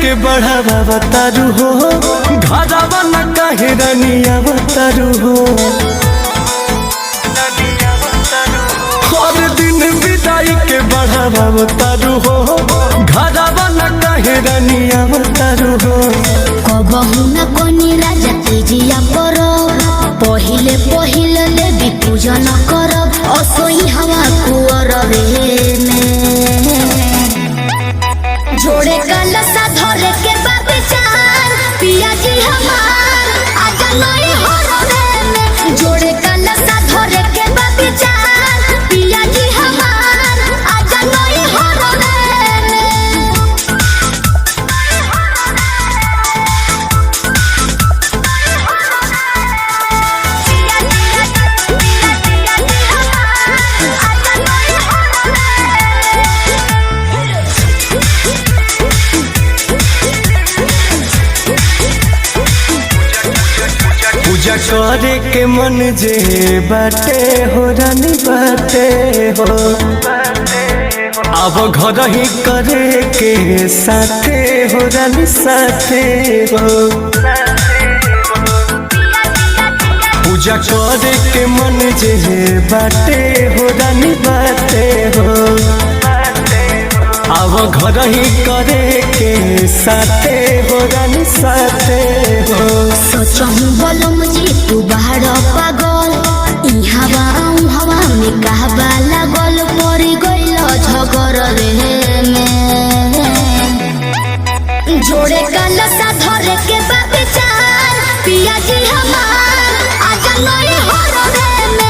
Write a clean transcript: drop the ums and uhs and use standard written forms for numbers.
के बढ़ावा बतारू हो, घरवा न काहे रनिया बतारू हो। हर दिन विदाई के बढ़ावा बतारू हो, घरवा न काहे रनिया बतारू हो। कबहू न कोनी राजा तेजिया करो, पहिले पहिले देवी पूजन करब, असोई हवा कुंवर में जोड़े कलसा धरे के बाबेचार पिया जी हमार आजा नई हरवे में। जोड़े कलसा धरे के बाबेचार पिया जी हमार आजा नई हरवे में। पूजा करे के मन जे बाटे हो रानी बाटे हो, अब घर ही करे के साथे हो रानी साथे हो। पूजा करे के मन जे बाटे हो रानी बाटे हो, अब घर ही करे के साथे हो रानी साथे हो। सोचहूँ बलम जी तू बाहर पागल, हवा में कहबा लागल पड़ी गइल झगड़ रे में। जोड़े कलसा धरे के बाबेचार पिया जी हमार आजा नई हरवे में।